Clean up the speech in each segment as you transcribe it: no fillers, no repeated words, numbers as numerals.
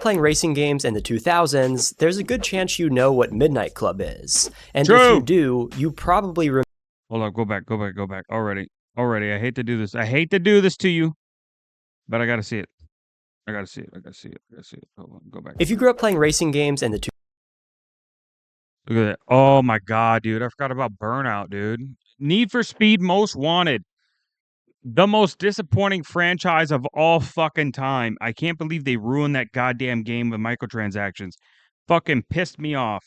up playing racing games in the 2000s, there's a good chance you know what Midnight Club is. And if True. you do, you probably Hold on, go back. Already. I hate to do this. I hate to do this to you, but I gotta see it. I gotta see it. Hold on, go back. If you grew up playing racing games in the Look at that. Oh my god, dude. I forgot about Burnout, dude. Need for Speed Most Wanted. The most disappointing franchise of all fucking time. I can't believe they ruined that goddamn game with microtransactions. Fucking pissed me off.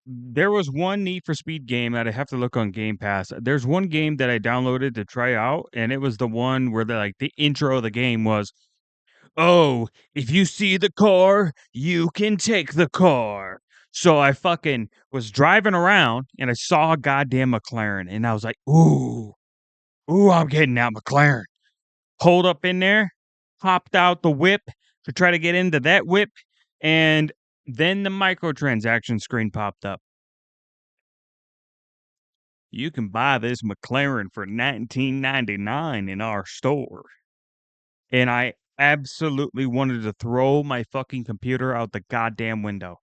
There was one Need for Speed game that I have to look on Game Pass. There's one game that I downloaded to try out, and it was the one where the intro of the game was, "Oh, if you see the car, you can take the car." So I fucking was driving around and I saw a goddamn McLaren, and I was like, "Ooh, I'm getting that McLaren." Pulled up in there, hopped out the whip to try to get into that whip, and then the microtransaction screen popped up. You can buy this McLaren for $19.99 in our store. And I absolutely wanted to throw my fucking computer out the goddamn window.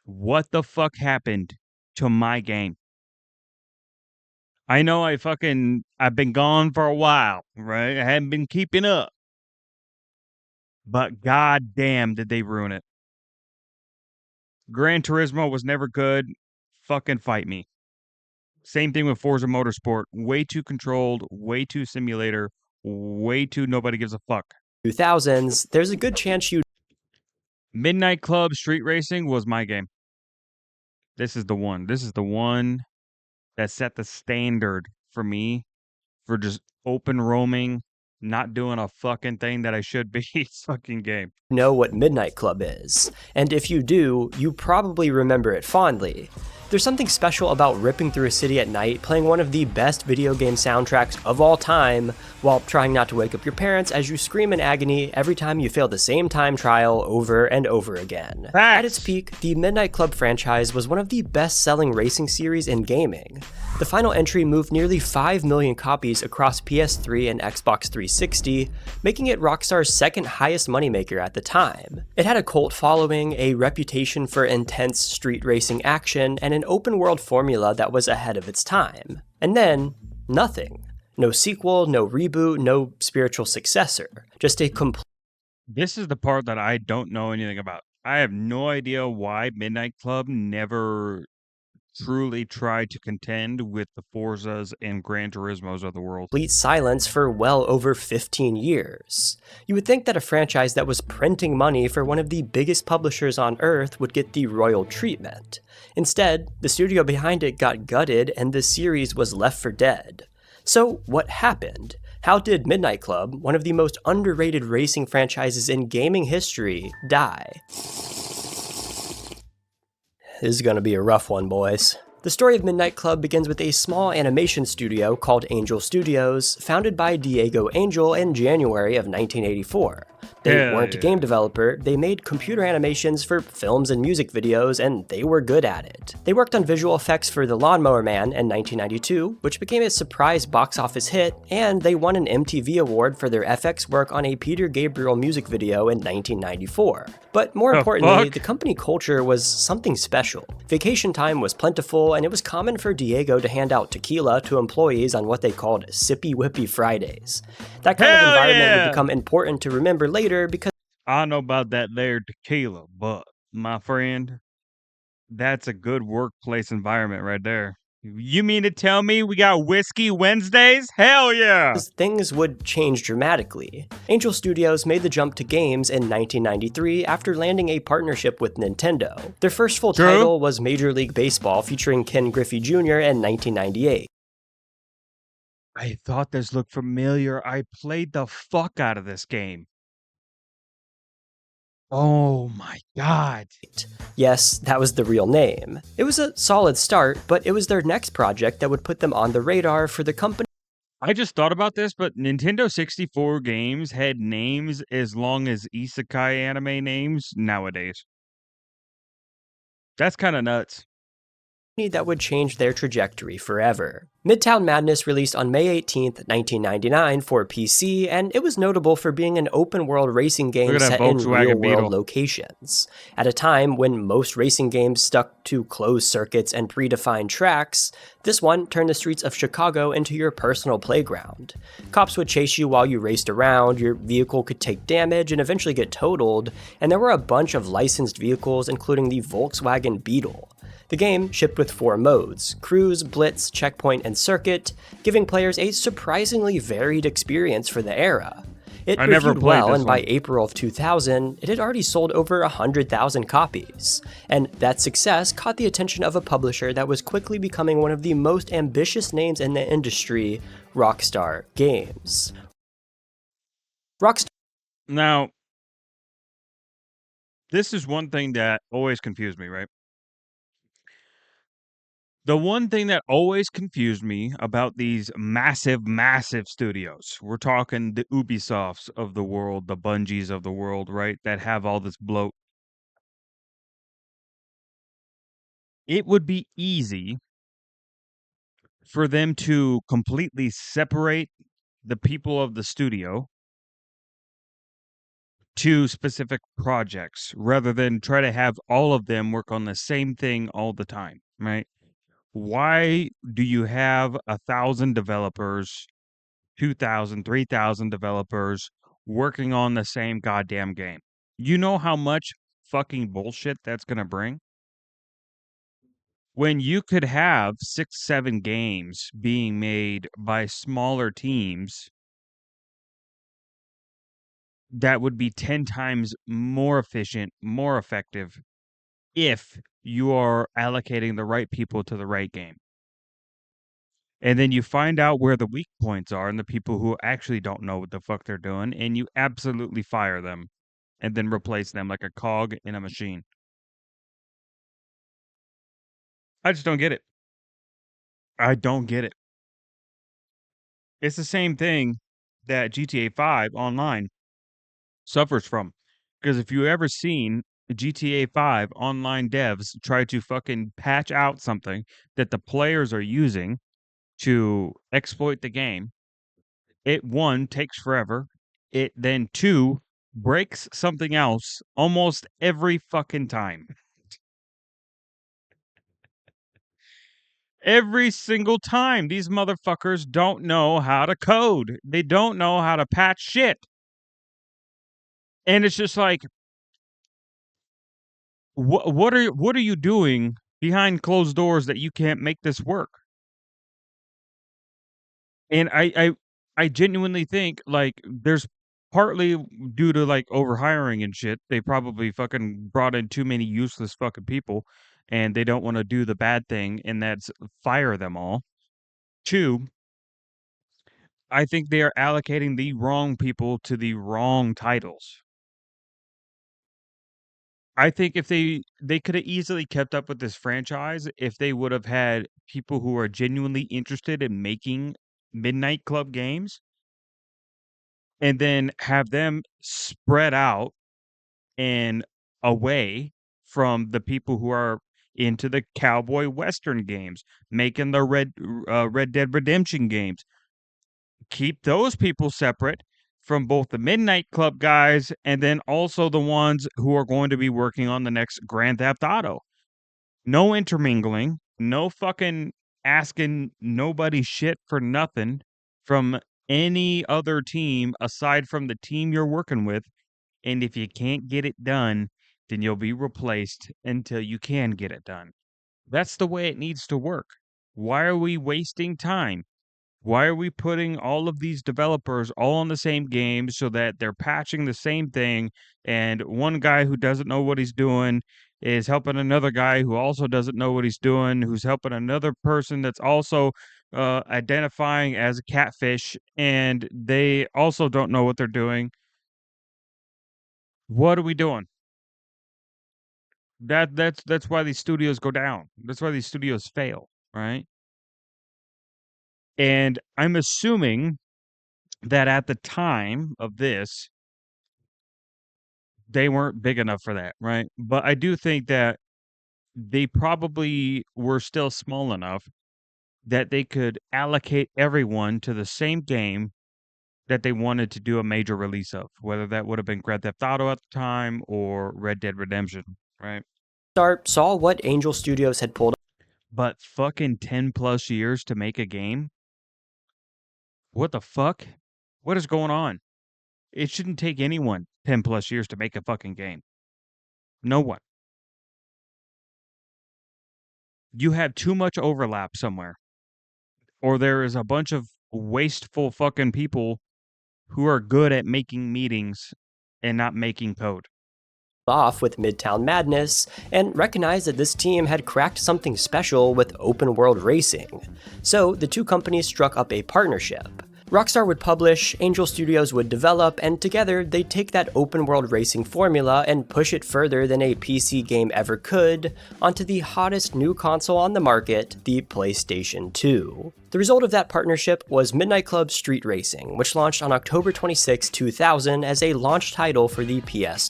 What the fuck happened to my game? I know I've been gone for a while, right? I haven't been keeping up. But goddamn did they ruin it. Gran Turismo was never good. Fucking fight me. Same thing with Forza Motorsport. Way too controlled, way too simulator, way too nobody gives a fuck. 2000s, there's a good chance you Midnight Club Street Racing was my game. This is the one. This is the one that set the standard for me for just open roaming, not doing a fucking thing that I should be. Fucking game. know what Midnight Club is. And if you do, you probably remember it fondly. There's something special about ripping through a city at night, playing one of the best video game soundtracks of all time, while trying not to wake up your parents as you scream in agony every time you fail the same time trial over and over again. Facts. At its peak, the Midnight Club franchise was one of the best-selling racing series in gaming. The final entry moved nearly 5 million copies across PS3 and Xbox 360, making it Rockstar's second highest moneymaker at the time. It had a cult following, a reputation for intense street racing action, and an open-world formula that was ahead of its time. And then, nothing. No sequel, no reboot, no spiritual successor. Just a complete... This is the part that I don't know anything about. I have no idea why Midnight Club never truly tried to contend with the Forzas and Gran Turismos of the world. silence for well over 15 years. You would think that a franchise that was printing money for one of the biggest publishers on Earth would get the royal treatment. Instead, the studio behind it got gutted and the series was left for dead. So, what happened? How did Midnight Club, one of the most underrated racing franchises in gaming history, die? This is gonna be a rough one, boys. The story of Midnight Club begins with a small animation studio called Angel Studios, founded by Diego Angel in January of 1984. They weren't a game developer, they made computer animations for films and music videos, and they were good at it. They worked on visual effects for The Lawnmower Man in 1992, which became a surprise box office hit, and they won an MTV award for their FX work on a Peter Gabriel music video in 1994. But more importantly, the company culture was something special. Vacation time was plentiful, and it was common for Diego to hand out tequila to employees on what they called Sippy Whippy Fridays. That kind of environment would become important to remember later because I don't know about that there tequila, but my friend, that's a good workplace environment right there. You mean to tell me we got Whiskey Wednesdays? Hell yeah! things would change dramatically. Angel Studios made the jump to games in 1993 after landing a partnership with Nintendo. Their first full title was Major League Baseball featuring Ken Griffey Jr. in 1998. I thought this looked familiar. I played the fuck out of this game. Oh my god. Yes, that was the real name. It was a solid start, but it was their next project that would put them on the radar for the company. I just thought about this, but Nintendo 64 games had names as long as isekai anime names nowadays. That's kind of nuts. that would change their trajectory forever. Midtown Madness released on May 18th, 1999 for PC, and it was notable for being an open-world racing Look game at that set in Volkswagen real-world Beetle. locations. At a time when most racing games stuck to closed circuits and predefined tracks, this one turned the streets of Chicago into your personal playground. Cops would chase you while you raced around, your vehicle could take damage and eventually get totaled, and there were a bunch of licensed vehicles including the Volkswagen Beetle. The game shipped with 4 modes: Cruise, Blitz, Checkpoint, and Circuit, giving players a surprisingly varied experience for the era. It I never reviewed played well, this and by one. April of 2000, it had already sold over 100,000 copies. And that success caught the attention of a publisher that was quickly becoming one of the most ambitious names in the industry, Rockstar Games. Rockstar Now, this is one thing that always confused me, right? The one thing that always confused me about these massive, massive studios, we're talking the Ubisofts of the world, the Bungies of the world, right? That have all this bloat. It would be easy for them to completely separate the people of the studio to specific projects rather than try to have all of them work on the same thing all the time, right? Why do you have 1,000 developers, 2,000, 3,000 developers working on the same goddamn game? You know how much fucking bullshit that's going to bring? When you could have 6, 7 games being made by smaller teams that would be 10 times more efficient, more effective if you are allocating the right people to the right game. And then you find out where the weak points are and the people who actually don't know what the fuck they're doing, and you absolutely fire them and then replace them like a cog in a machine. I just don't get it. I don't get it. It's the same thing that GTA 5 online suffers from. Because if you ever seen GTA 5 online devs try to fucking patch out something that the players are using to exploit the game, it one takes forever. It then two breaks something else almost every fucking time. Every single time. These motherfuckers don't know how to code. They don't know how to patch shit. And it's just like, what are you doing behind closed doors that you can't make this work? And I genuinely think, like, there's partly due to, like, overhiring and shit. They probably fucking brought in too many useless fucking people, and they don't wanna do the bad thing, and that's fire them all. 2, I think they are allocating the wrong people to the wrong titles. I think if they coulda easily kept up with this franchise if they would have had people who are genuinely interested in making Midnight Club games, and then have them spread out and away from the people who are into the cowboy western games, making the Red Dead Redemption games. Keep those people separate from both the Midnight Club guys and then also the ones who are going to be working on the next Grand Theft Auto. No intermingling, no fucking asking nobody shit for nothing from any other team aside from the team you're working with. And if you can't get it done, then you'll be replaced until you can get it done. That's the way it needs to work. Why are we wasting time? Why are we putting all of these developers all on the same game so that they're patching the same thing, and one guy who doesn't know what he's doing is helping another guy who also doesn't know what he's doing, who's helping another person that's also identifying as a catfish, and they also don't know what they're doing? What are we doing? That's why these studios go down. That's why these studios fail, right? And I'm assuming that at the time of this, they weren't big enough for that, right? But I do think that they probably were still small enough that they could allocate everyone to the same game that they wanted to do a major release of, whether that would have been Grand Theft Auto at the time or Red Dead Redemption, right? Rockstar saw what Angel Studios had pulled. But fucking 10 plus years to make a game? What the fuck? What is going on? It shouldn't take anyone 10 plus years to make a fucking game. No one. You have too much overlap somewhere. Or there is a bunch of wasteful fucking people who are good at making meetings and not making code. Off with Midtown Madness and recognized that this team had cracked something special with open world racing. So the two companies struck up a partnership. Rockstar would publish, Angel Studios would develop, and together they'd take that open world racing formula and push it further than a PC game ever could onto the hottest new console on the market, the PlayStation 2. The result of that partnership was Midnight Club Street Racing, which launched on October 26, 2000 as a launch title for the PS2.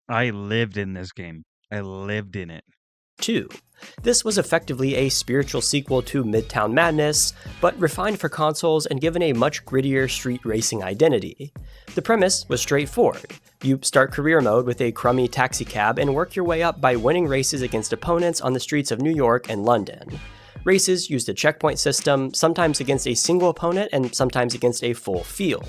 I lived in this game. I lived in it. This was effectively a spiritual sequel to Midtown Madness, but refined for consoles and given a much grittier street racing identity. The premise was straightforward. You start career mode with a crummy taxicab and work your way up by winning races against opponents on the streets of New York and London. Races used a checkpoint system, sometimes against a single opponent and sometimes against a full field.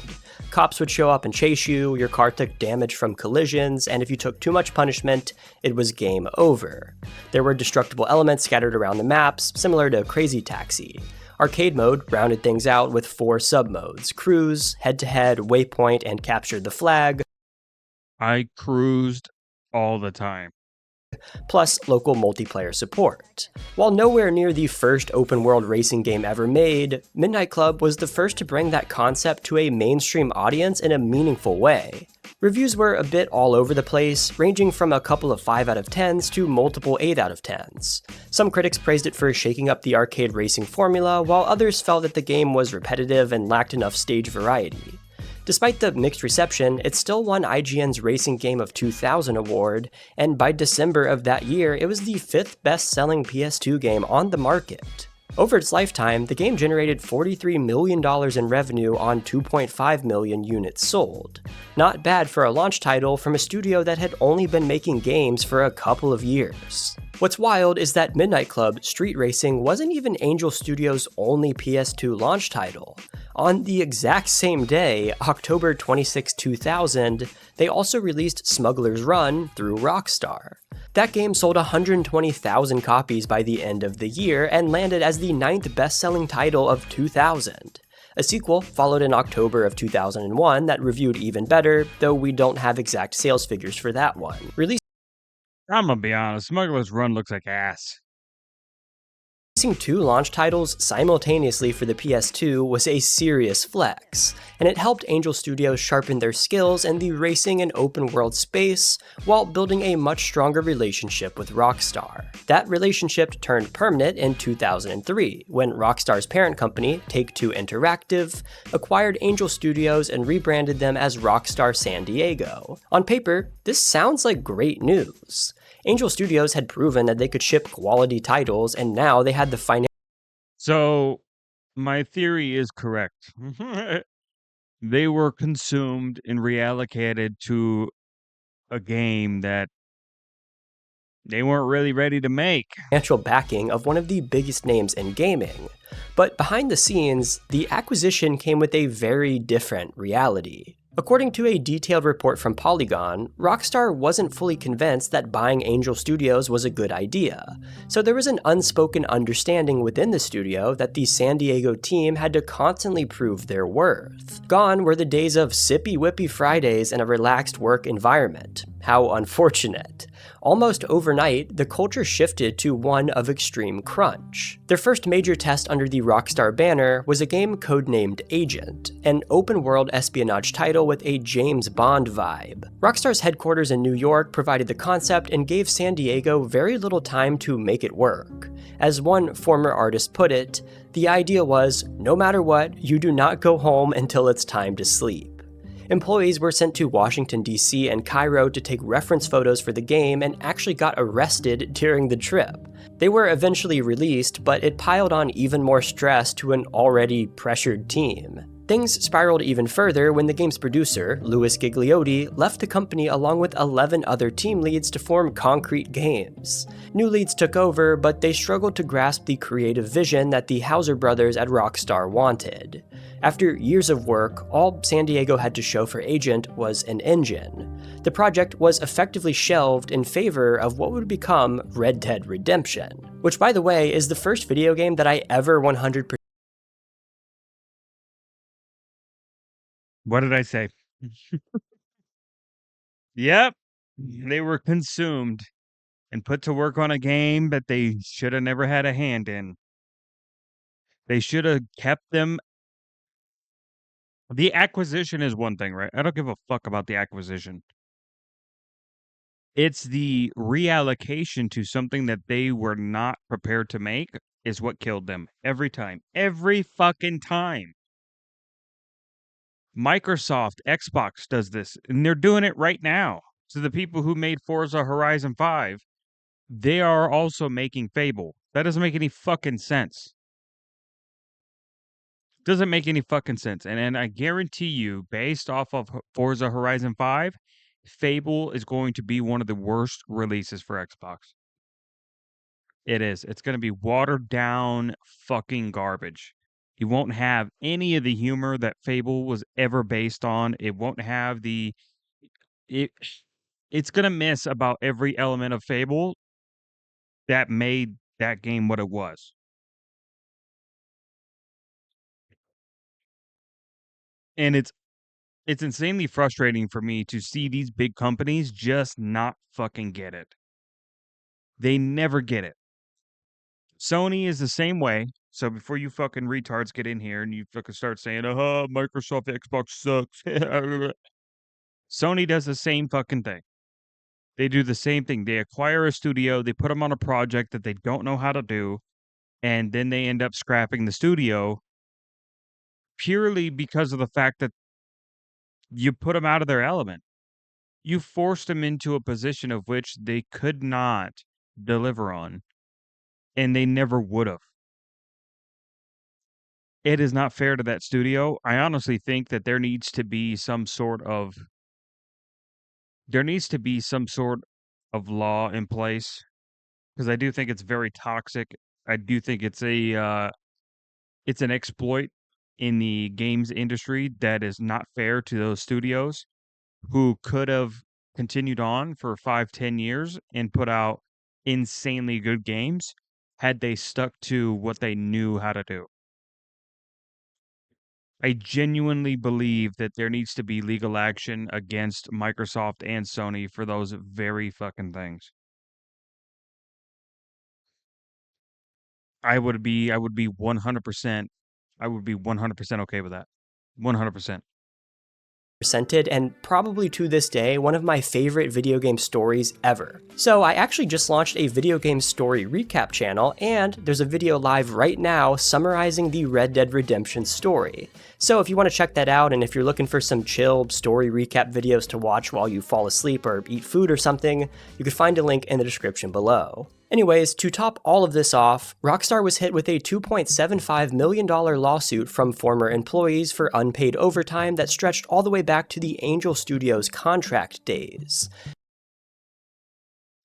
Cops would show up and chase you, your car took damage from collisions, and if you took too much punishment, it was game over. There were destructible elements scattered around the maps, similar to Crazy Taxi. Arcade mode rounded things out with 4 sub-modes: Cruise, Head-to-Head, Waypoint, and Capture the Flag. I cruised all the time. Plus local multiplayer support. While nowhere near the first open-world racing game ever made, Midnight Club was the first to bring that concept to a mainstream audience in a meaningful way. Reviews were a bit all over the place, ranging from a couple of 5 out of 10s to multiple 8 out of 10s. Some critics praised it for shaking up the arcade racing formula, while others felt that the game was repetitive and lacked enough stage variety. Despite the mixed reception, it still won IGN's Racing Game of 2000 award, and by December of that year, it was the 5th best-selling PS2 game on the market. Over its lifetime, the game generated $43 million in revenue on 2.5 million units sold. Not bad for a launch title from a studio that had only been making games for a couple of years. What's wild is that Midnight Club Street Racing wasn't even Angel Studios' only PS2 launch title. On the exact same day, October 26, 2000, they also released Smuggler's Run through Rockstar. That game sold 120,000 copies by the end of the year and landed as the 9th best-selling title of 2000. A sequel followed in October of 2001 that reviewed even better, though we don't have exact sales figures for that one. I'm gonna be honest, Smuggler's Run looks like ass. Releasing 2 launch titles simultaneously for the PS2 was a serious flex, and it helped Angel Studios sharpen their skills in the racing and open world space while building a much stronger relationship with Rockstar. That relationship turned permanent in 2003, when Rockstar's parent company, Take-Two Interactive, acquired Angel Studios and rebranded them as Rockstar San Diego. On paper, this sounds like great news. Angel Studios had proven that they could ship quality titles, and now they had the financial. So, my theory is correct. They were consumed and reallocated to a game that they weren't really ready to make. Financial backing of one of the biggest names in gaming. But behind the scenes, the acquisition came with a very different reality. According to a detailed report from Polygon, Rockstar wasn't fully convinced that buying Angel Studios was a good idea, so there was an unspoken understanding within the studio that the San Diego team had to constantly prove their worth. Gone were the days of sippy-whippy Fridays and a relaxed work environment. How unfortunate. Almost overnight, the culture shifted to one of extreme crunch. Their first major test under the Rockstar banner was a game codenamed Agent, an open-world espionage title with a James Bond vibe. Rockstar's headquarters in New York provided the concept and gave San Diego very little time to make it work. As one former artist put it, the idea was, no matter what, you do not go home until it's time to sleep. Employees were sent to Washington, D.C. and Cairo to take reference photos for the game and actually got arrested during the trip. They were eventually released, but it piled on even more stress to an already pressured team. Things spiraled even further when the game's producer, Louis Gigliotti, left the company along with 11 other team leads to form Concrete Games. New leads took over, but they struggled to grasp the creative vision that the Houser brothers at Rockstar wanted. After years of work, all San Diego had to show for Agent was an engine. The project was effectively shelved in favor of what would become Red Dead Redemption, which, by the way, is the first video game that I ever 100%. What did I say? Yep. They were consumed and put to work on a game that they should have never had a hand in. They should have kept them. The acquisition is one thing, right? I don't give a fuck about the acquisition. It's the reallocation to something that they were not prepared to make is what killed them every time. Every fucking time. Microsoft, Xbox does this, and they're doing it right now. So the people who made Forza Horizon 5, they are also making Fable. That doesn't make any fucking sense. Doesn't make any fucking sense. And I guarantee you, based off of Forza Horizon 5, Fable is going to be one of the worst releases for Xbox. It is. It's going to be watered down fucking garbage. You won't have any of the humor that Fable was ever based on. It won't have it's going to miss about every element of Fable that made that game what it was. And it's insanely frustrating for me to see these big companies just not fucking get it. They never get it. Sony is the same way. So before you fucking retards get in here and you fucking start saying, Microsoft Xbox sucks. Sony does the same fucking thing. They do the same thing. They acquire a studio, they put them on a project that they don't know how to do, and then they end up scrapping the studio purely because of the fact that you put them out of their element. You forced them into a position of which they could not deliver on, and they never would have. It is not fair to that studio. I honestly think that there needs to be some sort of law in place, because I do think it's very toxic. I do think it's an exploit in the games industry that is not fair to those studios who could have continued on for 5-10 years and put out insanely good games had they stuck to what they knew how to do. I genuinely believe that there needs to be legal action against Microsoft and Sony for those very fucking things. I would be 100%. I would be 100% okay with that. 100%. And probably to this day, one of my favorite video game stories ever. So I actually just launched a video game story recap channel, and there's a video live right now summarizing the Red Dead Redemption story. So if you want to check that out, and if you're looking for some chill story recap videos to watch while you fall asleep or eat food or something, you can find a link in the description below. Anyways, to top all of this off, Rockstar was hit with a $2.75 million lawsuit from former employees for unpaid overtime that stretched all the way back to the Angel Studios contract days.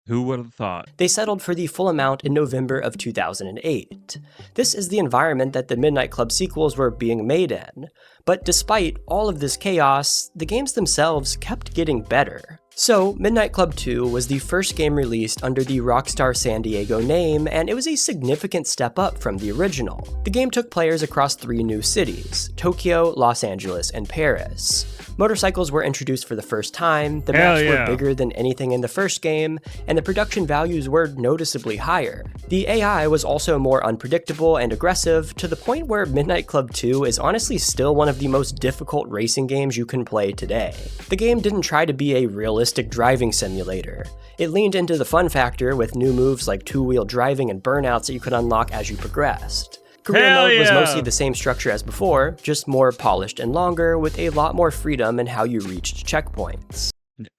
Who would have thought? They settled for the full amount in November of 2008. This is the environment that the Midnight Club sequels were being made in. But despite all of this chaos, the games themselves kept getting better. So, Midnight Club 2 was the first game released under the Rockstar San Diego name, and it was a significant step up from the original. The game took players across 3 new cities: Tokyo, Los Angeles, and Paris. Motorcycles were introduced for the first time, the maps were bigger than anything in the first game, and the production values were noticeably higher. The AI was also more unpredictable and aggressive, to the point where Midnight Club 2 is honestly still one of the most difficult racing games you can play today. The game didn't try to be a realistic driving simulator. It leaned into the fun factor with new moves like two-wheel driving and burnouts that you could unlock as you progressed. Career Hell mode was yeah! mostly the same structure as before, just more polished and longer, with a lot more freedom in how you reached checkpoints.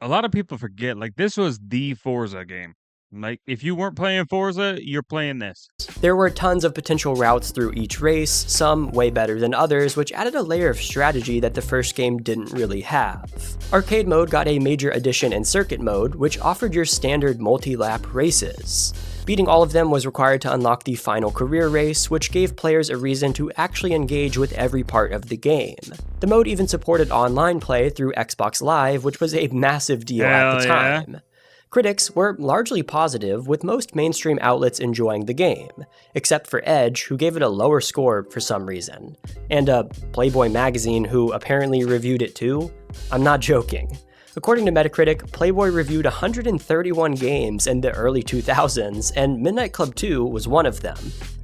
A lot of people forget, like, this was the Forza game. Like, if you weren't playing Forza, you're playing this. There were tons of potential routes through each race, some way better than others, which added a layer of strategy that the first game didn't really have. Arcade mode got a major addition in circuit mode, which offered your standard multi-lap races. Beating all of them was required to unlock the final career race, which gave players a reason to actually engage with every part of the game. The mode even supported online play through Xbox Live, which was a massive deal at the time. Critics were largely positive, with most mainstream outlets enjoying the game, except for Edge, who gave it a lower score for some reason. And Playboy magazine, who apparently reviewed it too? I'm not joking. According to Metacritic, Playboy reviewed 131 games in the early 2000s, and Midnight Club 2 was one of them.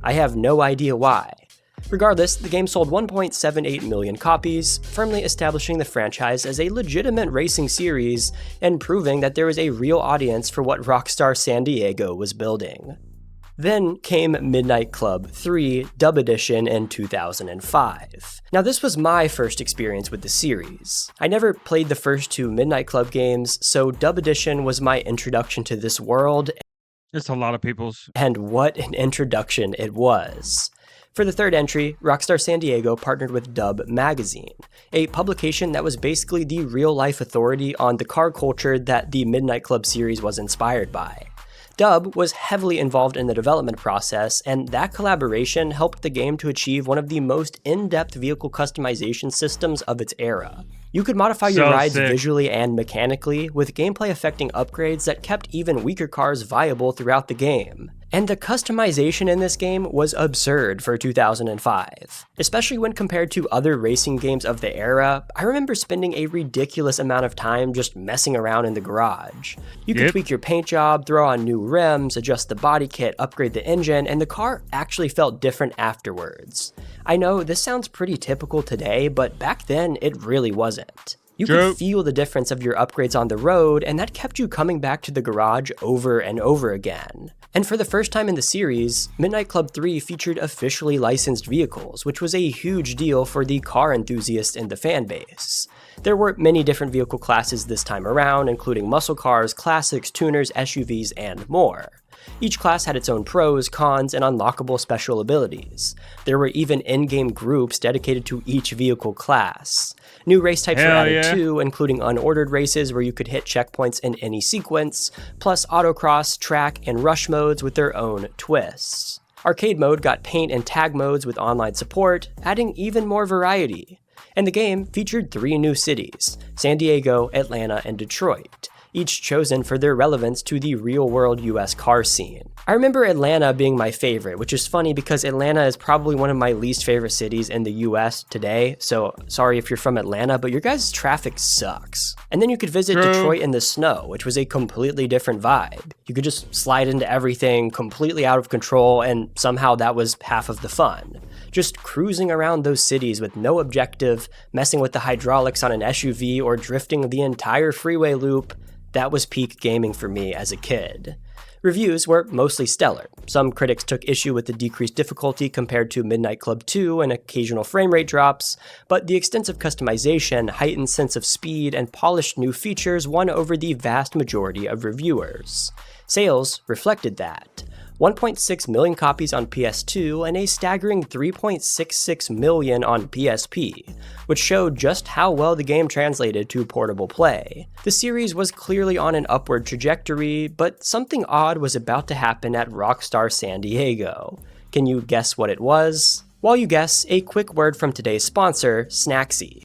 I have no idea why. Regardless, the game sold 1.78 million copies, firmly establishing the franchise as a legitimate racing series and proving that there was a real audience for what Rockstar San Diego was building. Then came Midnight Club 3 Dub Edition in 2005. Now this was my first experience with the series. I never played the first two Midnight Club games, so Dub Edition was my introduction to this world. It's a lot of people's. And what an introduction it was. For the third entry, Rockstar San Diego partnered with Dub Magazine, a publication that was basically the real-life authority on the car culture that the Midnight Club series was inspired by. Dub was heavily involved in the development process, and that collaboration helped the game to achieve one of the most in-depth vehicle customization systems of its era. You could modify your rides visually and mechanically, with gameplay affecting upgrades that kept even weaker cars viable throughout the game. And the customization in this game was absurd for 2005. Especially when compared to other racing games of the era, I remember spending a ridiculous amount of time just messing around in the garage. You could tweak your paint job, throw on new rims, adjust the body kit, upgrade the engine, and the car actually felt different afterwards. I know this sounds pretty typical today, but back then it really wasn't. You could feel the difference of your upgrades on the road, and that kept you coming back to the garage over and over again. And for the first time in the series, Midnight Club 3 featured officially licensed vehicles, which was a huge deal for the car enthusiasts in the fanbase. There were many different vehicle classes this time around, including muscle cars, classics, tuners, SUVs, and more. Each class had its own pros, cons, and unlockable special abilities. There were even in-game groups dedicated to each vehicle class. New race types were added too, including unordered races where you could hit checkpoints in any sequence, plus autocross, track, and rush modes with their own twists. Arcade mode got paint and tag modes with online support, adding even more variety. And the game featured 3 new cities: San Diego, Atlanta, and Detroit, each chosen for their relevance to the real-world US car scene. I remember Atlanta being my favorite, which is funny because Atlanta is probably one of my least favorite cities in the US today, so sorry if you're from Atlanta, but your guys' traffic sucks. And then you could visit Detroit in the snow, which was a completely different vibe. You could just slide into everything completely out of control, and somehow that was half of the fun. Just cruising around those cities with no objective, messing with the hydraulics on an SUV, or drifting the entire freeway loop. That was peak gaming for me as a kid. Reviews were mostly stellar. Some critics took issue with the decreased difficulty compared to Midnight Club 2 and occasional frame rate drops, but the extensive customization, heightened sense of speed, and polished new features won over the vast majority of reviewers. Sales reflected that. 1.6 million copies on PS2 and a staggering 3.66 million on PSP, which showed just how well the game translated to portable play. The series was clearly on an upward trajectory, but something odd was about to happen at Rockstar San Diego. Can you guess what it was? While you guess, a quick word from today's sponsor, Snacksy.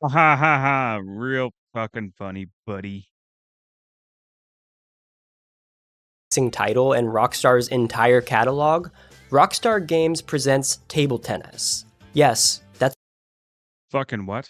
Ha ha ha, real fucking funny, buddy. Title and Rockstar's entire catalog, Rockstar Games presents Table Tennis. Yes, that's fucking what?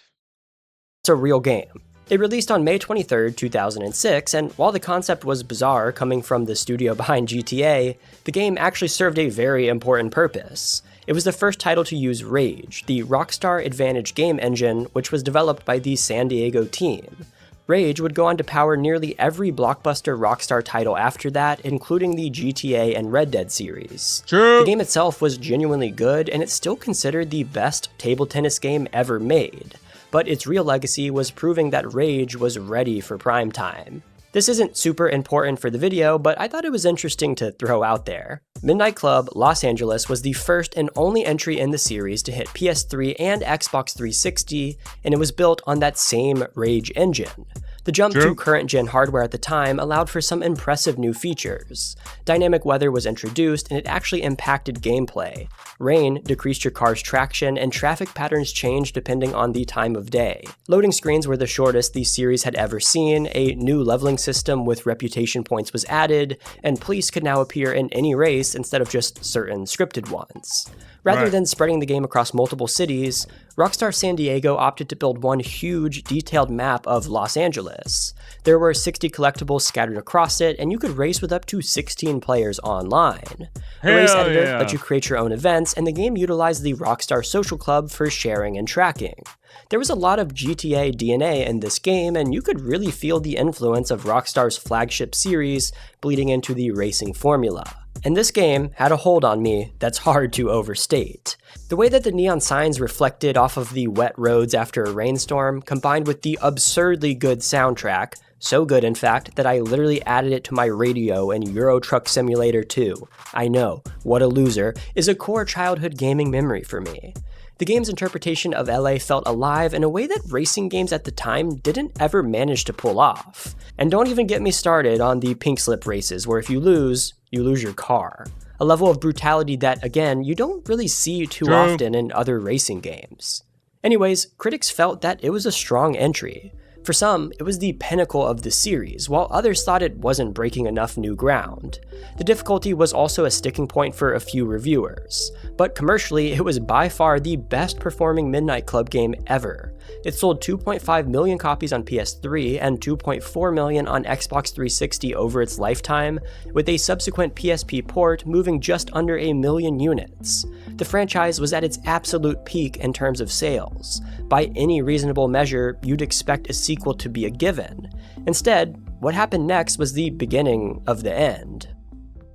It's a real game. It released on May 23rd, 2006, and while the concept was bizarre coming from the studio behind GTA, the game actually served a very important purpose. It was the first title to use Rage, the Rockstar Advantage game engine, which was developed by the San Diego team. Rage would go on to power nearly every blockbuster Rockstar title after that, including the GTA and Red Dead series. True. The game itself was genuinely good, and it's still considered the best table tennis game ever made, but its real legacy was proving that Rage was ready for prime time. This isn't super important for the video, but I thought it was interesting to throw out there. Midnight Club Los Angeles was the first and only entry in the series to hit PS3 and Xbox 360, and it was built on that same Rage engine. The jump to current-gen hardware at the time allowed for some impressive new features. Dynamic weather was introduced, and it actually impacted gameplay. Rain decreased your car's traction, and traffic patterns changed depending on the time of day. Loading screens were the shortest the series had ever seen, a new leveling system with reputation points was added, and police could now appear in any race instead of just certain scripted ones. Rather than spreading the game across multiple cities, Rockstar San Diego opted to build one huge, detailed map of Los Angeles. There were 60 collectibles scattered across it, and you could race with up to 16 players online. The race editor let you create your own events, and the game utilized the Rockstar Social Club for sharing and tracking. There was a lot of GTA DNA in this game, and you could really feel the influence of Rockstar's flagship series bleeding into the racing formula. And this game had a hold on me that's hard to overstate. The way that the neon signs reflected off of the wet roads after a rainstorm, combined with the absurdly good soundtrack, so good in fact that I literally added it to my radio in Euro Truck Simulator 2. I know, what a loser, is a core childhood gaming memory for me. The game's interpretation of LA felt alive in a way that racing games at the time didn't ever manage to pull off. And don't even get me started on the pink slip races where if you lose your car. A level of brutality that, again, you don't really see too often in other racing games. Anyways, critics felt that it was a strong entry. For some, it was the pinnacle of the series, while others thought it wasn't breaking enough new ground. The difficulty was also a sticking point for a few reviewers, but commercially, it was by far the best performing Midnight Club game ever. It sold 2.5 million copies on PS3 and 2.4 million on Xbox 360 over its lifetime, with a subsequent PSP port moving just under 1 million units. The franchise was at its absolute peak in terms of sales. By any reasonable measure, you'd expect a sequel to be a given. Instead, what happened next was the beginning of the end.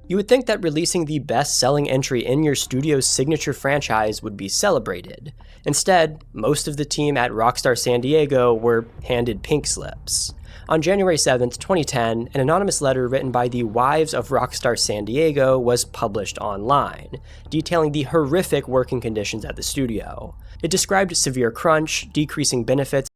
You would think that releasing the best-selling entry in your studio's signature franchise would be celebrated. Instead, most of the team at Rockstar San Diego were handed pink slips. On January 7, 2010, an anonymous letter written by the wives of Rockstar San Diego was published online, detailing the horrific working conditions at the studio. It described severe crunch, decreasing benefits.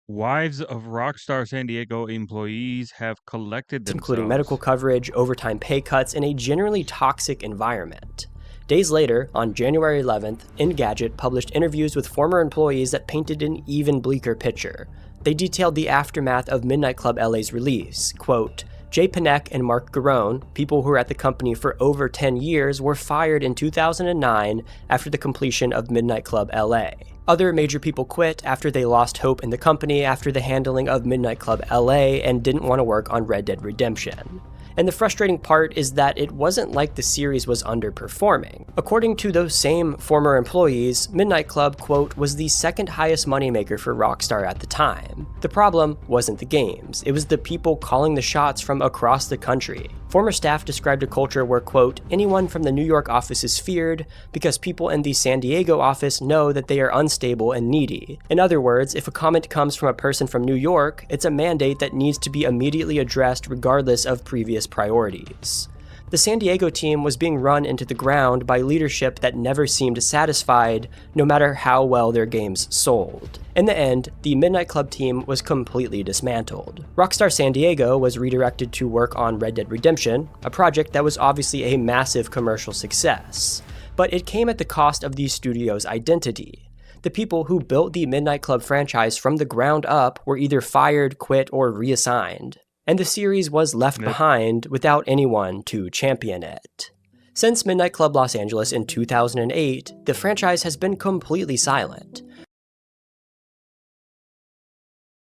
Wives of Rockstar San Diego employees have collected themselves, including medical coverage, overtime pay cuts, and a generally toxic environment. Days later, on January 11th, Engadget published interviews with former employees that painted an even bleaker picture. They detailed the aftermath of Midnight Club LA's release. Quote, Jay Panek and Mark Garone, people who were at the company for over 10 years, were fired in 2009 after the completion of Midnight Club LA. Other major people quit after they lost hope in the company after the handling of Midnight Club LA and didn't want to work on Red Dead Redemption. And the frustrating part is that it wasn't like the series was underperforming. According to those same former employees, Midnight Club, quote, was the second highest moneymaker for Rockstar at the time. The problem wasn't the games, it was the people calling the shots from across the country. Former staff described a culture where, quote, anyone from the New York office is feared because people in the San Diego office know that they are unstable and needy. In other words, if a comment comes from a person from New York, it's a mandate that needs to be immediately addressed regardless of previous priorities. The San Diego team was being run into the ground by leadership that never seemed satisfied, no matter how well their games sold. In the end, the Midnight Club team was completely dismantled. Rockstar San Diego was redirected to work on Red Dead Redemption, a project that was obviously a massive commercial success. But it came at the cost of the studio's identity. The people who built the Midnight Club franchise from the ground up were either fired, quit, or reassigned. And the series was left behind without anyone to champion it. Since Midnight Club Los Angeles in 2008, the franchise has been completely silent.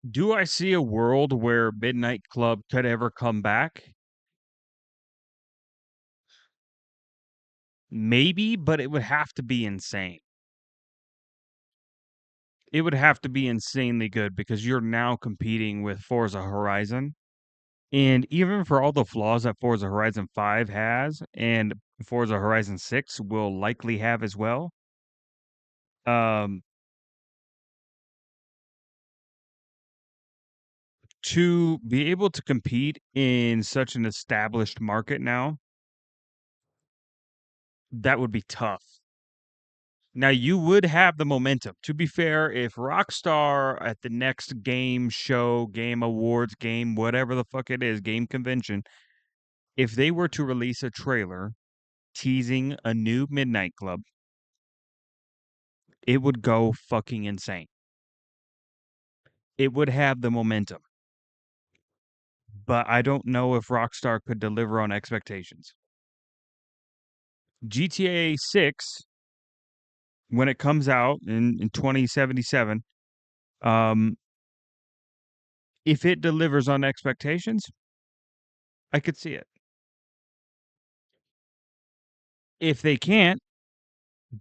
Do I see a world where Midnight Club could ever come back? Maybe, but it would have to be insane. It would have to be insanely good because you're now competing with Forza Horizon. And even for all the flaws that Forza Horizon 5 has and Forza Horizon 6 will likely have as well, um, to be able to compete in such an established market now, that would be tough. Now you would have the momentum. To be fair, if Rockstar at the next game show, game awards, game whatever the fuck it is, game convention, if they were to release a trailer teasing a new Midnight Club, it would go fucking insane. It would have the momentum. But I don't know if Rockstar could deliver on expectations. GTA 6, when it comes out in 2077, um, if it delivers on expectations, I could see it. If they can't,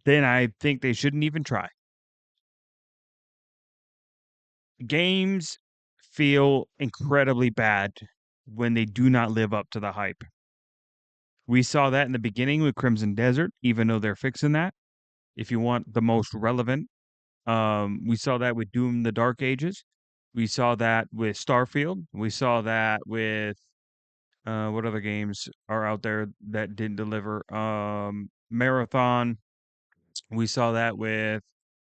then I think they shouldn't even try. Games feel incredibly bad when they do not live up to the hype. We saw that in the beginning with Crimson Desert, even though they're fixing that. If you want the most relevant, we saw that with Doom: The Dark Ages. We saw that with Starfield. We saw that with what other games are out there that didn't deliver? Marathon. We saw that with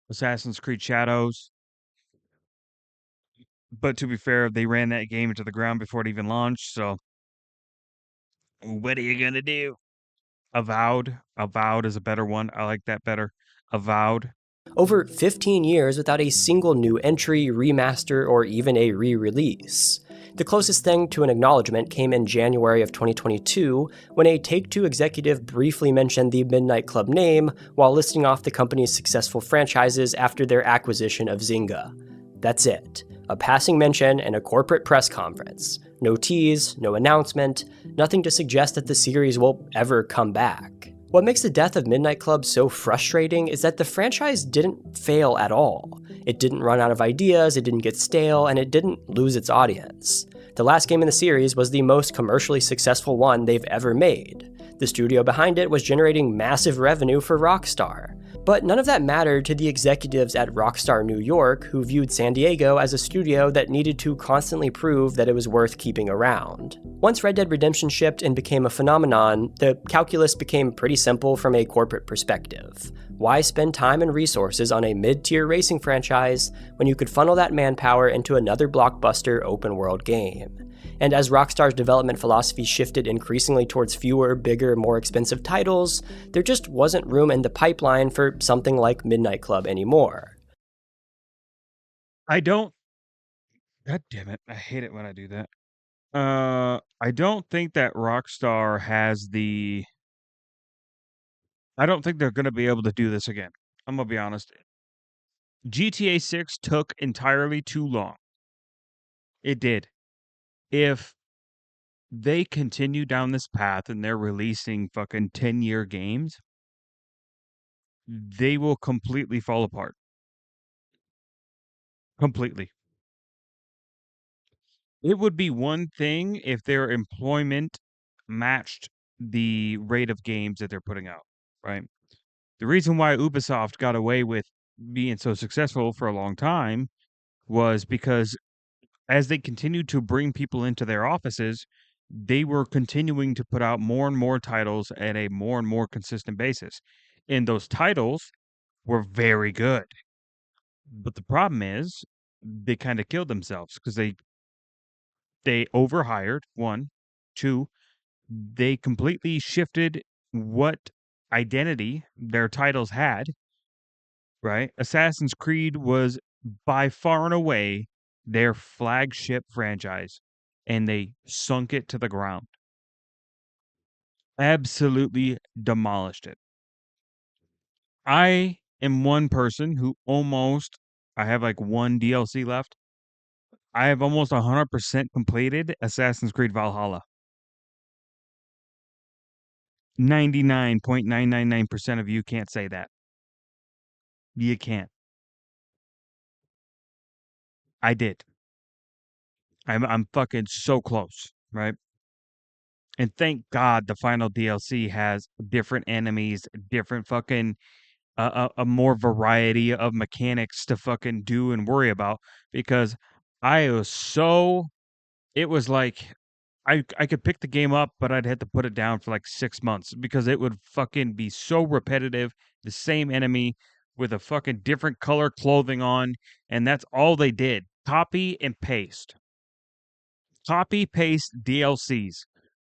Assassin's Creed Shadows. But to be fair, they ran that game into the ground before it even launched. So what are you gonna do? Avowed. Avowed is a better one. I like that better. Avowed. Over 15 years without a single new entry, remaster, or even a re-release. The closest thing to an acknowledgement came in January of 2022, when a Take-Two executive briefly mentioned the Midnight Club name while listing off the company's successful franchises after their acquisition of Zynga. That's it. A passing mention and a corporate press conference. No tease, no announcement, nothing to suggest that the series will ever come back. What makes the death of Midnight Club so frustrating is that the franchise didn't fail at all. It didn't run out of ideas, it didn't get stale, and it didn't lose its audience. The last game in the series was the most commercially successful one they've ever made. The studio behind it was generating massive revenue for Rockstar. But none of that mattered to the executives at Rockstar New York, who viewed San Diego as a studio that needed to constantly prove that it was worth keeping around. Once Red Dead Redemption shipped and became a phenomenon, the calculus became pretty simple from a corporate perspective. Why spend time and resources on a mid-tier racing franchise when you could funnel that manpower into another blockbuster open-world game? And as Rockstar's development philosophy shifted increasingly towards fewer, bigger, more expensive titles, there just wasn't room in the pipeline for something like Midnight Club anymore. I don't. God damn it! I hate it when I do that. I don't think that Rockstar has the. I don't think they're going to be able to do this again. I'm gonna be honest. GTA 6 took entirely too long. It did. If they continue down this path and they're releasing fucking 10-year games, they will completely fall apart. Completely. It would be one thing if their employment matched the rate of games that they're putting out, right? The reason why Ubisoft got away with being so successful for a long time was because as they continued to bring people into their offices, they were continuing to put out more and more titles at a more and more consistent basis. And those titles were very good. But the problem is they kind of killed themselves because they overhired, one. Two, they completely shifted what identity their titles had, right? Assassin's Creed was by far and away their flagship franchise, and they sunk it to the ground. Absolutely demolished it. I am one person who I have like one DLC left. I have almost 100% completed Assassin's Creed Valhalla. 99.999% of you can't say that. You can't. I did. I'm fucking so close, right? And thank God the final DLC has different enemies, different fucking a more variety of mechanics to fucking do and worry about because I was so it was like I could pick the game up, but I'd have to put it down for like 6 months because it would fucking be so repetitive, the same enemy with a fucking different color clothing on, and that's all they did. Copy and paste. Copy paste DLCs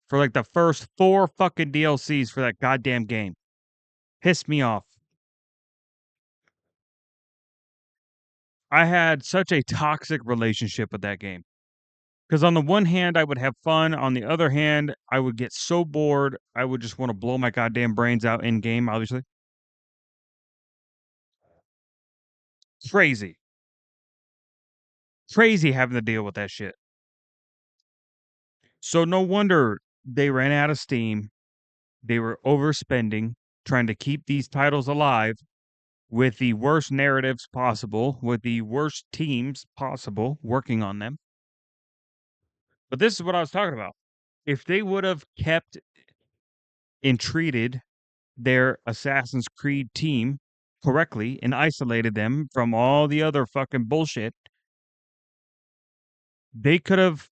for like the first 4 fucking DLCs for that goddamn game. Pissed me off. I had such a toxic relationship with that game. Because on the one hand, I would have fun. On the other hand, I would get so bored. I would just want to blow my goddamn brains out in game, obviously. Crazy. Crazy having to deal with that shit. So no wonder they ran out of steam. They were overspending, trying to keep these titles alive with the worst narratives possible, with the worst teams possible working on them. But this is what I was talking about. If they would have kept and treated their Assassin's Creed team correctly and isolated them from all the other fucking bullshit, they could have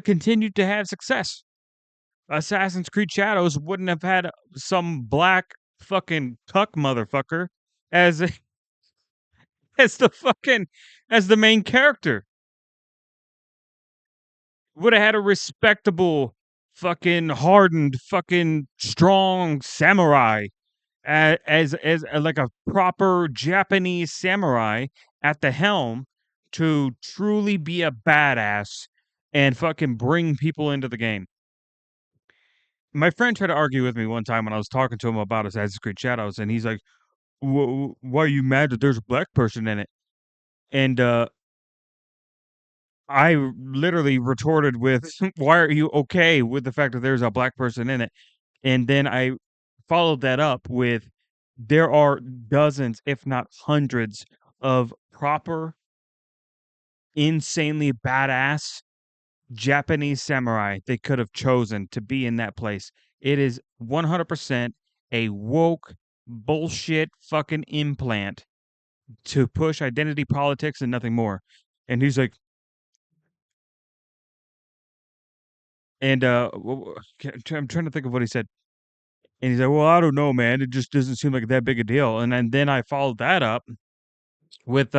continued to have success. Assassin's Creed Shadows wouldn't have had some black fucking cuck motherfucker as as the fucking as the main character. Would have had a respectable fucking hardened fucking strong samurai as like a proper Japanese samurai at the helm to truly be a badass and fucking bring people into the game. My friend tried to argue with me one time when I was talking to him about Assassin's Creed Shadows, and he's like, "Why are you mad that there's a black person in it?" And I literally retorted with, "Why are you okay with the fact that there's a black person in it?" And then I followed that up with, there are dozens, if not hundreds, of proper, insanely badass Japanese samurai they could have chosen to be in that place. It is 100% a woke bullshit fucking implant to push identity politics and nothing more. And he's like, and I'm trying to think of what he said. And he's like, well, I don't know, man. It just doesn't seem like that big a deal. And then I followed that up with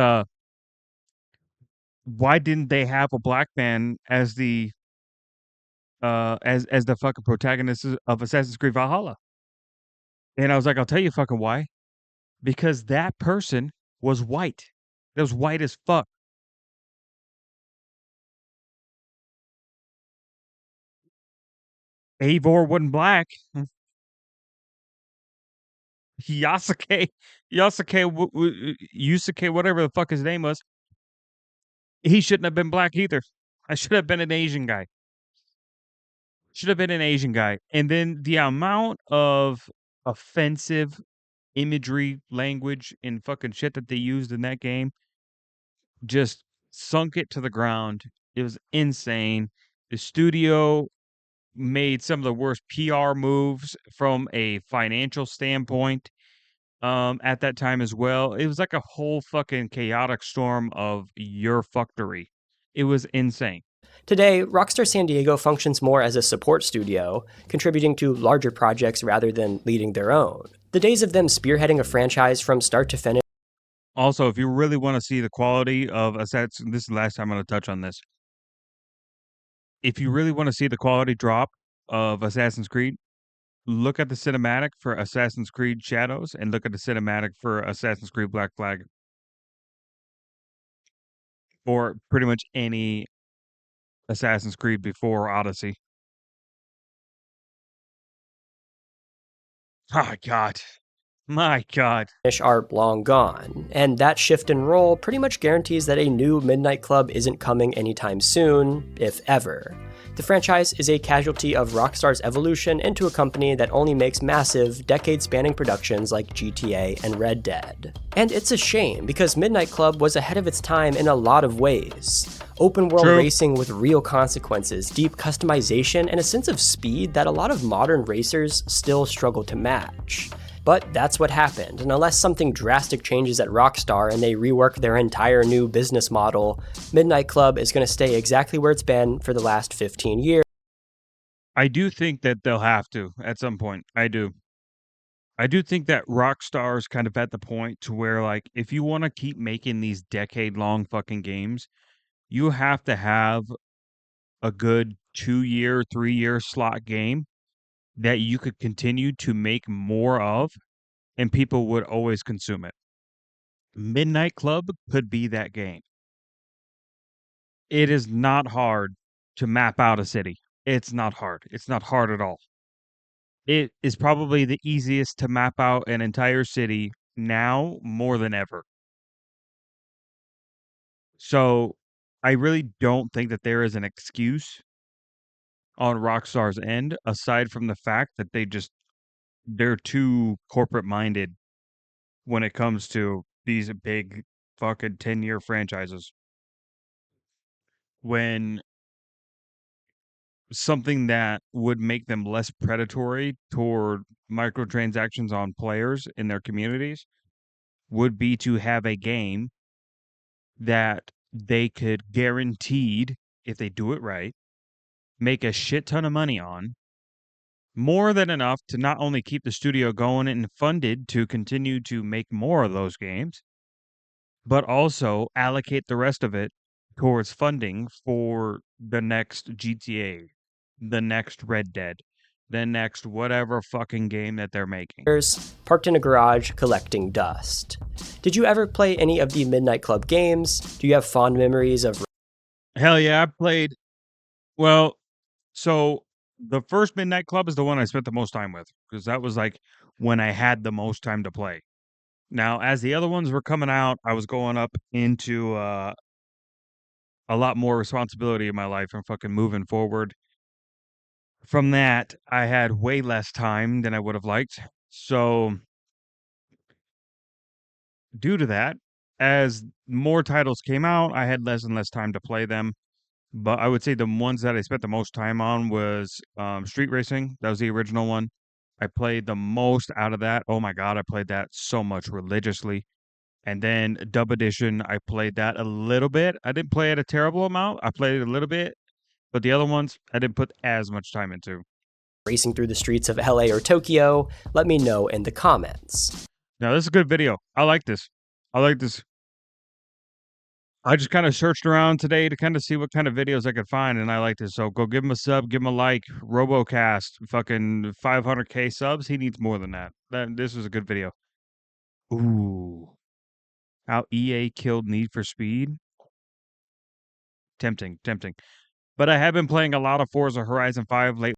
why didn't they have a black man as the as the fucking protagonist of Assassin's Creed Valhalla? And I was like, I'll tell you fucking why. Because that person was white. It was white as fuck. Eivor wasn't black. Yasuke, Yusuke, whatever the fuck his name was, he shouldn't have been black either. I should have been an Asian guy. Should have been an Asian guy. And then the amount of offensive imagery, language, and fucking shit that they used in that game just sunk it to the ground. It was insane. The studio made some of the worst PR moves from a financial standpoint at that time as well. It was like a whole fucking chaotic storm of your fuckery. It was insane. Today, Rockstar San Diego functions more as a support studio, contributing to larger projects rather than leading their own. The days of them spearheading a franchise from start to finish. Also, if you really want to see the quality of Assassin's, this is the last time I'm going to touch on this. If you really want to see the quality drop of Assassin's Creed, look at the cinematic for Assassin's Creed Shadows and look at the cinematic for Assassin's Creed Black Flag. Or pretty much any Assassin's Creed before Odyssey. Oh, God. My God. are long gone, and that shift in role pretty much guarantees that a new Midnight Club isn't coming anytime soon, if ever. The franchise is a casualty of Rockstar's evolution into a company that only makes massive, decade-spanning productions like GTA and Red Dead. And it's a shame, because Midnight Club was ahead of its time in a lot of ways. Open world True. racing with real consequences, deep customization, and a sense of speed that a lot of modern racers still struggle to match. But that's what happened, and unless something drastic changes at Rockstar and they rework their entire new business model, Midnight Club is going to stay exactly where it's been for the last 15 years. I do think that they'll have to at some point. I do. I do think that Rockstar's kind of at the point to where, like, if you want to keep making these decade-long fucking games, you have to have a good 2-year, 3-year slot game that you could continue to make more of, and people would always consume it. Midnight Club could be that game. It is not hard to map out a city. It's not hard. It's not hard at all. It is probably the easiest to map out an entire city now more than ever. So, I really don't think that there is an excuse on Rockstar's end, aside from the fact that they're too corporate minded when it comes to these big fucking 10-year franchises. When something that would make them less predatory toward microtransactions on players in their communities would be to have a game that they could guaranteed, if they do it right, make a shit ton of money on, more than enough to not only keep the studio going and funded to continue to make more of those games, but also allocate the rest of it towards funding for the next GTA, the next Red Dead, the next whatever fucking game that they're making. Parked in a garage collecting dust. Did you ever play any of the Midnight Club games? Do you have fond memories of... Hell yeah, I played. Well, so the first Midnight Club is the one I spent the most time with because that was like when I had the most time to play. Now, as the other ones were coming out, I was going up into a lot more responsibility in my life and fucking moving forward. From that, I had way less time than I would have liked. So, due to that, as more titles came out, I had less and less time to play them. But I would say the ones that I spent the most time on was Street Racing. That was the original one. I played the most out of that. Oh my god, I played that so much religiously. And then Dub Edition, I played that a little bit. I didn't play it a terrible amount. I played it a little bit, but the other ones I didn't put as much time into. racing through the streets of LA or Tokyo? Let me know in the comments. Now, this is a good video. I like this. I like this. I just kind of searched around today to kind of see what kind of videos I could find, and I like this. So go give him a sub, give him a like. RoboCast, fucking 500K subs. He needs more than that. This was a good video. Ooh, how EA killed Need for Speed. Tempting, tempting. But I have been playing a lot of Forza Horizon 5 lately.